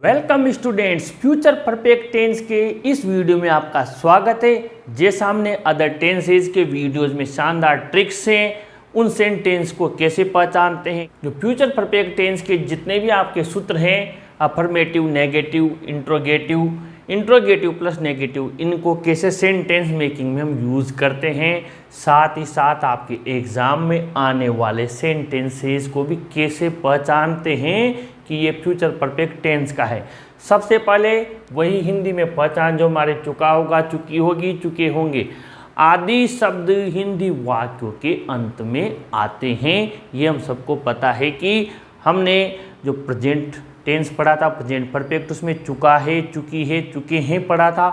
Welcome students, future perfect tense के इस video में आपका स्वागत है। जैसे हमने अदर टेंसेज के वीडियोस में शानदार ट्रिक्स हैं, उन सेंटेंस को कैसे पहचानते हैं। जो फ्यूचर परफेक्ट टेंस के जितने भी आपके सूत्र हैं, affirmative, negative, interrogative plus negative, इनको कैसे सेंटेंस मेकिंग में हम यूज़ करते हैं, साथ ही साथ आपके एग्ज़ाम में आने वाले सेंटेंसेस को भी कैसे पहचानते हैं कि ये फ्यूचर परफेक्ट टेंस का है। सबसे पहले वही हिंदी में पहचान जो हमारे चुका होगा, चुकी होगी, चुके होंगे आदि शब्द हिंदी वाक्यों के अंत में आते हैं। ये हम सबको पता है कि हमने जो प्रेजेंट टेंस पढ़ा था, प्रेजेंट परफेक्ट, उसमें चुका है, चुकी है, चुके हैं पढ़ा था।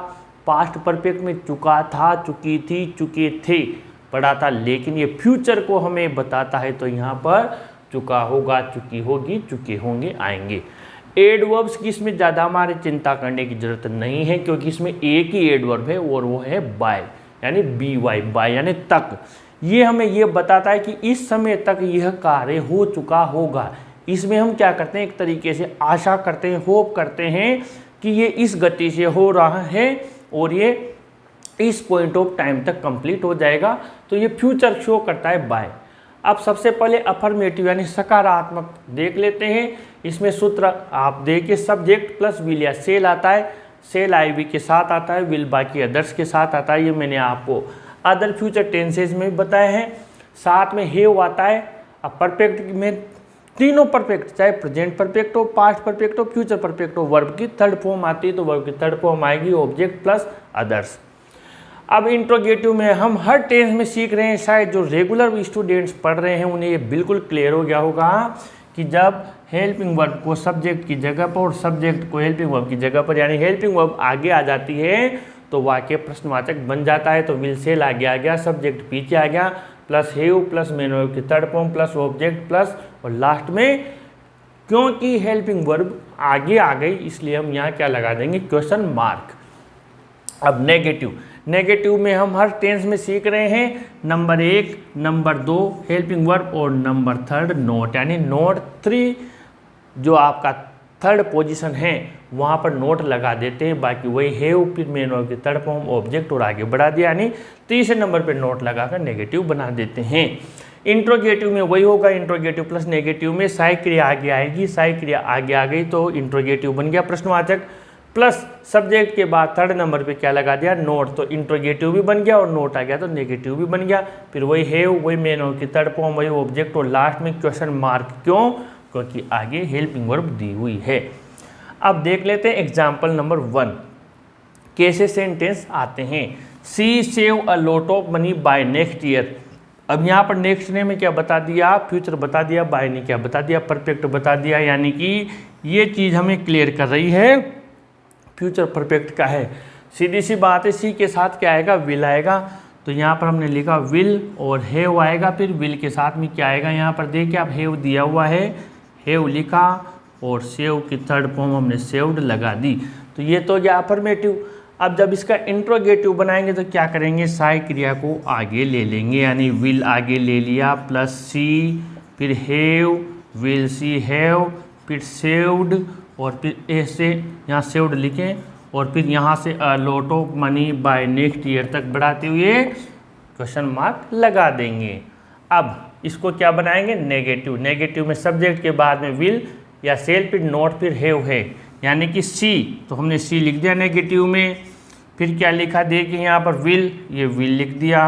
पास्ट परफेक्ट में चुका था, चुकी थी, चुके थे पढ़ा था। लेकिन ये फ्यूचर को हमें बताता है, तो यहाँ पर चुका होगा, चुकी होगी, चुके होंगे आएंगे। एडवर्ब्स की इसमें ज़्यादा हमारे चिंता करने की ज़रूरत नहीं है, क्योंकि इसमें एक ही एडवर्ब है और वो है बाय, यानी बी वाई, बाय यानी तक। ये हमें ये बताता है कि इस समय तक यह कार्य हो चुका होगा। इसमें हम क्या करते हैं, एक तरीके से आशा करते हैं, होप करते हैं कि ये इस गति से हो रहा है और ये इस पॉइंट ऑफ टाइम तक कंप्लीट हो जाएगा। तो ये फ्यूचर शो करता है बाय। अब सबसे पहले अफर्मेटिव यानी सकारात्मक देख लेते हैं। इसमें सूत्र आप देखिए, सब्जेक्ट प्लस विल या सेल आता है। सेल आईवी के साथ आता है, विल बाकी अदर्स के साथ आता है। ये मैंने आपको अदर फ्यूचर टेंसेज में बताए हैं। साथ में हैव आता है। अब परफेक्ट में तीनों परफेक्ट, चाहे प्रेजेंट परफेक्ट हो, पास्ट परफेक्ट हो, फ्यूचर परफेक्ट हो, वर्ब की थर्ड फॉर्म आती है, तो वर्ब की थर्ड फॉर्म आएगी ऑब्जेक्ट प्लस अदर्स। अब इंट्रोगेटिव में हम हर टेंस में सीख रहे हैं, शायद जो रेगुलर स्टूडेंट्स पढ़ रहे हैं उन्हें ये बिल्कुल क्लियर हो गया होगा कि जब हेल्पिंग वर्ब को सब्जेक्ट की जगह पर और सब्जेक्ट को हेल्पिंग वर्ब की जगह पर, यानी हेल्पिंग वर्ब आगे आ जाती है, तो वाक्य प्रश्नवाचक बन जाता है। तो विल सेल आगे आ गया, सब्जेक्ट पीछे आ गया, plus have plus main verb की third form plus object plus, और लास्ट में क्योंकि हेल्पिंग वर्ब आगे आ गई इसलिए हम यहाँ क्या लगा देंगे, क्वेश्चन मार्क। अब नेगेटिव में हम हर टेंस में सीख रहे हैं, नंबर 1, नंबर 2 हेल्पिंग वर्ब और नंबर 3 नोट, यानी नोट 3 जो आपका थर्ड पोजीशन है वहाँ पर नोट लगा देते हैं। बाकी वही हैव फिर मेन वर्ब की थर्ड फॉर्म ऑब्जेक्ट और आगे बढ़ा दिया, यानी तीसरे नंबर पर नोट लगाकर नेगेटिव बना देते हैं। इंट्रोगेटिव में वही होगा, इंट्रोगेटिव प्लस नेगेटिव में सहायक क्रिया आगे आएगी, सहायक क्रिया आगे आ गई तो इंट्रोगेटिव बन गया प्रश्नवाचक, प्लस सब्जेक्ट के बाद थर्ड नंबर पे क्या लगा दिया, नोट, तो इंट्रोगेटिव भी बन गया और नोट आ गया तो नेगेटिव भी बन गया। फिर वही हैव, वही मेन वर्ब की थर्ड फॉर्म, वही ऑब्जेक्ट और लास्ट में क्वेश्चन मार्क। क्यों? क्योंकि आगे हेल्पिंग वर्ब दी हुई है। अब देख लेते हैं एग्जाम्पल नंबर 1, कैसे सेंटेंस आते हैं। She save a lot of money by next year. अब यहाँ पर नेक्स्ट ने में क्या बता दिया, फ्यूचर बता दिया, बाय ने क्या बता दिया, परफेक्ट बता दिया, यानी कि ये चीज़ हमें क्लियर कर रही है फ्यूचर परफेक्ट का है। सीधी सी बात है, सी के साथ क्या आएगा, विल आएगा। तो यहाँ पर हमने लिखा विल और हैव आएगा, फिर विल के साथ में क्या आएगा, यहाँ पर देखिए आप हैव दिया हुआ है, हैव लिखा और सेव की थर्ड फॉर्म हमने सेव्ड लगा दी। तो ये तो गया अफर्मेटिव। अब जब इसका इंट्रोगेटिव बनाएंगे तो क्या करेंगे, सहायक क्रिया को आगे ले लेंगे, यानी विल आगे ले लिया प्लस सी, फिर हैव, विल सी हैव, फिर सेव्ड और फिर ऐसे यहाँ सेव्ड लिखें और फिर यहाँ से अ lot of money by next year तक बढ़ाते हुए क्वेश्चन मार्क लगा देंगे। अब इसको क्या बनाएंगे, नेगेटिव में सब्जेक्ट के बाद में विल या सेल, फिर नोट, फिर हैव है, यानी कि सी, तो हमने सी लिख दिया नेगेटिव में। फिर क्या लिखा, देखिए यहाँ पर विल, ये विल लिख दिया,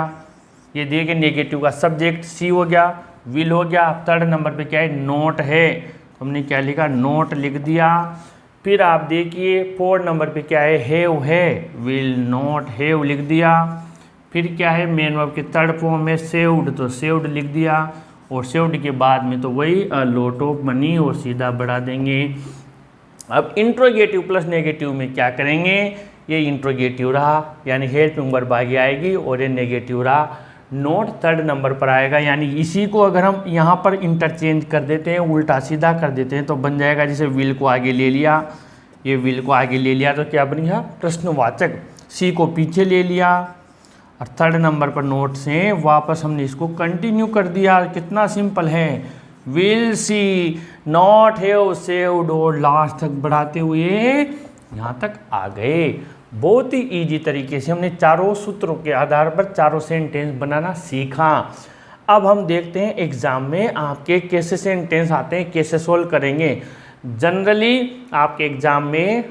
ये देखिए नेगेटिव का सब्जेक्ट सी हो गया, विल हो गया। थर्ड नंबर पे क्या है, नोट है, हमने क्या लिखा, नोट लिख दिया। फिर आप देखिए 4 नंबर पे क्या है, हैव है, विल नोट हैव लिख दिया। फिर क्या है, मेन वर्ब की थर्ड फॉर्म है सेव्ड, तो सेव्ड लिख दिया और सेव्ड के बाद में तो वही अ लॉट ऑफ मनी और सीधा बढ़ा देंगे। अब इंट्रोगेटिव प्लस नेगेटिव में क्या करेंगे, ये इंट्रोगेटिव रहा यानी हेल्पिंग वर्ब आगे आएगी और ये नेगेटिव रहा, नोट थर्ड नंबर पर आएगा। यानी इसी को अगर हम यहाँ पर इंटरचेंज कर देते हैं, उल्टा सीधा कर देते हैं, तो बन जाएगा जैसे विल को आगे ले लिया, ये विल को आगे ले लिया तो क्या बन गया, प्रश्नवाचक। सी को पीछे ले लिया और थर्ड नंबर पर नोट से वापस हमने इसको कंटिन्यू कर दिया। कितना सिंपल है, will see, not have, saved और लास्ट तक बढ़ाते हुए यहाँ तक आ गए। बहुत ही इजी तरीके से हमने चारों सूत्रों के आधार पर चारों सेंटेंस बनाना सीखा। अब हम देखते हैं एग्जाम में आपके कैसे सेंटेंस आते हैं, कैसे सोल्व करेंगे। जनरली आपके एग्जाम में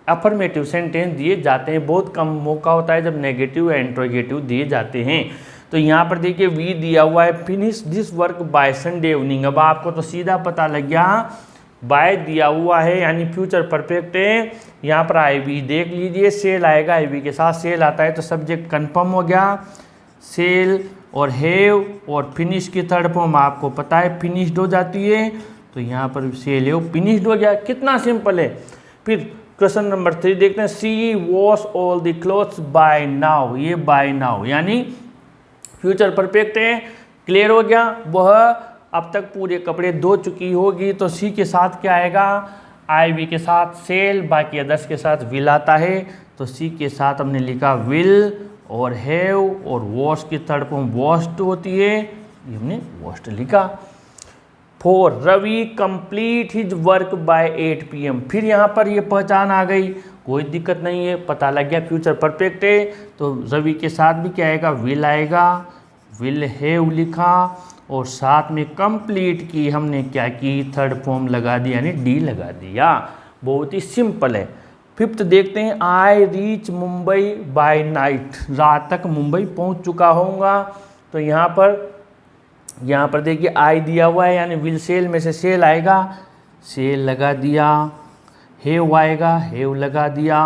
अफर्मेटिव सेंटेंस दिए जाते हैं, बहुत कम मौका होता है जब नेगेटिव या इंट्रोगेटिव दिए जाते हैं। तो यहाँ पर देखिए वी दिया हुआ है, finish this work by Sunday evening. अब आपको तो सीधा पता लग गया, बाय दिया हुआ है यानी फ्यूचर परफेक्ट है। यहाँ पर आई वी देख लीजिए, सेल आएगा, आई वी के साथ सेल आता है तो सब्जेक्ट कंफर्म हो गया। सेल और हैव और फिनिश की थर्ड फॉर्म आपको पता है फिनिश्ड हो जाती है, तो यहाँ पर सेल हैव फिनिश्ड हो गया। कितना सिंपल है। फिर क्वेश्चन नंबर 3 देखते हैं, she wash all the clothes by now. ये बाय नाउ यानी फ्यूचर परफेक्ट है, क्लियर हो गया। वह अब तक पूरे कपड़े धो चुकी होगी, तो सी के साथ क्या आएगा, आई वी के साथ सेल, बाकी अदर्स के साथ विल आता है, तो सी के साथ हमने लिखा विल और हैव और वॉश की थर्ड फॉर्म वॉश्ड होती है, ये हमने वॉश्ड लिखा। 4 Ravi complete his work by 8 PM। फिर यहाँ पर ये पहचान आ गई, कोई दिक्कत नहीं है, पता लग गया फ्यूचर परफेक्ट है, तो रवि के साथ भी क्या आएगा, विल आएगा, विल हैव लिखा और साथ में कंप्लीट की हमने क्या की, थर्ड फॉर्म लगा दी यानी डी लगा दिया। बहुत ही सिंपल है। 5th देखते हैं, I reach Mumbai by night. रात तक मुंबई पहुंच चुका होऊंगा, तो यहाँ पर देखिए आई दिया हुआ है यानी विल सेल में से सेल आएगा, सेल लगा दिया, हैव आएगा, हैव लगा दिया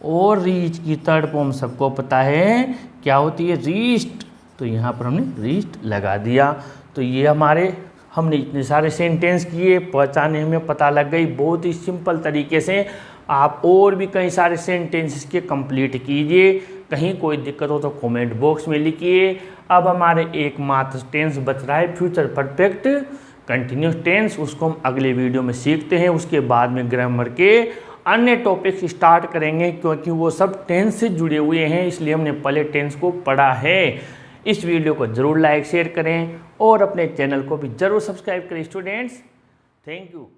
और रीच की थर्ड फॉर्म सबको पता है क्या होती है, रीच्ड, तो यहाँ पर हमने रीच्ड लगा दिया। तो ये हमने इतने सारे सेंटेंस किए, पहचाने हमें पता लग गई। बहुत ही सिंपल तरीके से आप और भी कई सारे सेंटेंसेस के कंप्लीट कीजिए। कहीं कोई दिक्कत हो तो कमेंट बॉक्स में लिखिए। अब हमारे एकमात्र टेंस बच रहा है फ्यूचर परफेक्ट कंटिन्यूस टेंस, उसको हम अगले वीडियो में सीखते हैं। उसके बाद में ग्रामर के अन्य टॉपिक्स स्टार्ट करेंगे, क्योंकि वो सब टेंस से जुड़े हुए हैं, इसलिए हमने पहले टेंस को पढ़ा है। इस वीडियो को जरूर लाइक शेयर करें और अपने चैनल को भी जरूर सब्सक्राइब करें स्टूडेंट्स। Thank you.